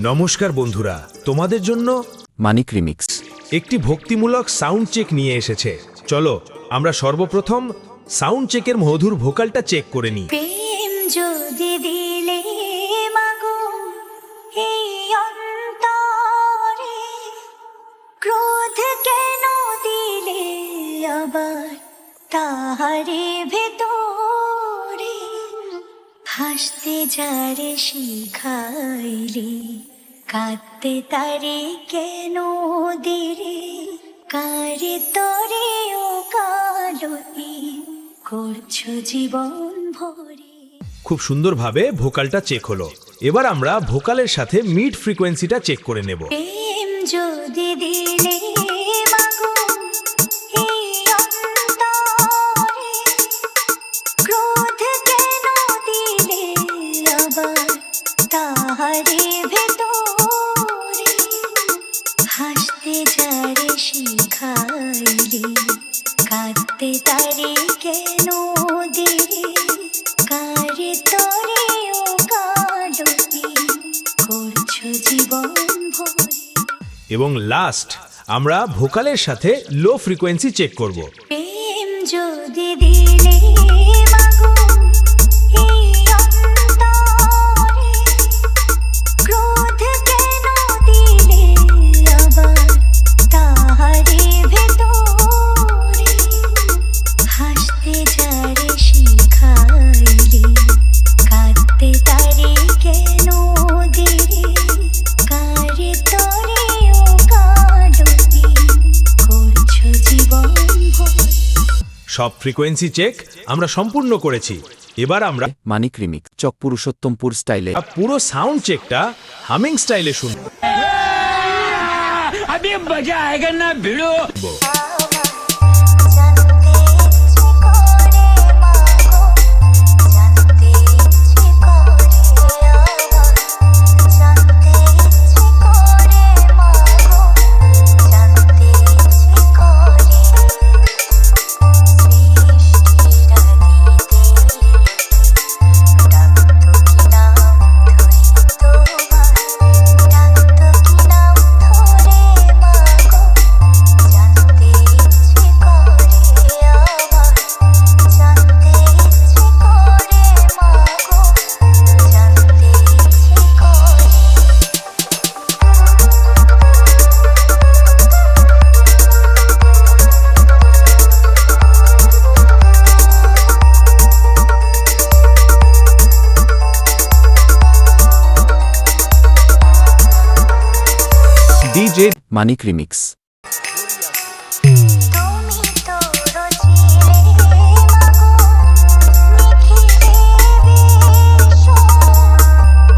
নমস্কার বন্ধুরা, তোমাদের জন্য মানিক রিমিক্স একটি ভক্তিমূলক সাউন্ড চেক নিয়ে এসেছে। চলো আমরা সর্বপ্রথম সাউন্ড চেকের মধুর ভোকালটা চেক করে নিই। প্রেম যদি দিলে মাগো এই অন্তরে, ক্রোধ কেন দিলে আবার তাহারে ভেতরে, হাসতে যারে শিখাইলে কাঁদতে তারে কেন দিলে, কারে তরে ও কালতি করছো জীবন ভরে। খুব সুন্দরভাবে ভোকালটা চেক হলো। এবার আমরা ভোকালের সাথে মিড ফ্রিকোয়েন্সিটা চেক করে নেব। প্রেম যদি দিলে মাগো এই অন্তরে, ক্রোধ কেন দিলে আবার তাহারে ভেতরে, হাসতে যারে শিখাইলে কাঁদতে তারে কেন দিলে, কারে তরে ও কালতি করছো জীবন ভরে। এবং লাস্ট আমরা ভোকালের সাথে লো ফ্রিকোয়েন্সি চেক করব। প্রেম যদি দিলে মাগো এই অন্তরে, ক্রোধ কেন দিলে আবার তাহারে ভেতরে, হাসতে যারে শিখাইলে কাঁদতে তারে কেন দিলে, কারে তরে ও কালতি করছো জীবন ভরে। সব ফ্রিকোয়েন্সি চেক আমরা সম্পূর্ণ করেছি। এবার আমরা মানিক রিমিক্স চক পুরুষোত্তমপুর স্টাইলে পুরো সাউন্ড চেকটা হামিং স্টাইলে শুনব। अभी मजा आएगा ना भिड़ो। জানতে ইচ্ছে করে মাগো, জানতে ইচ্ছে করে আমার, জানতে ইচ্ছে করে মাগো, জানতে ইচ্ছে করে সৃষ্টিরা দিতে ডাকতো কি নাম ধরি তোমার, ডাকতো কি নাম ধরে মাগো, জানতে ইচ্ছে করে আমার, জানতে ইচ্ছে করে মাগো, জানতে ইচ্ছে করে। ডিজে মানিক রিমিক্স তুমি তো রচিলে মাগো নিখিলে ভীষণ,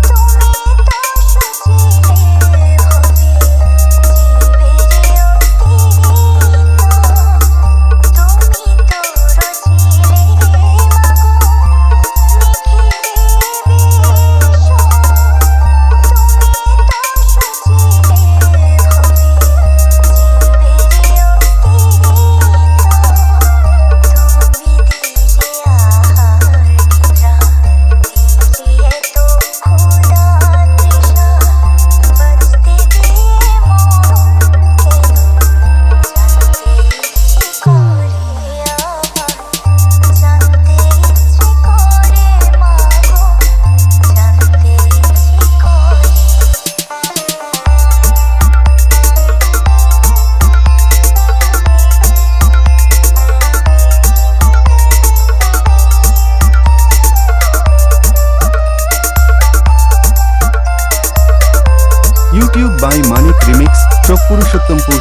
তুমি তো সচিলে ভবে জীবের অতীত, তুমি তো রচিলে মাগো নিখিলে ভীষণ, তুমি তো সচিলে ভবে YouTube by Manik remix Chak Purushottampur.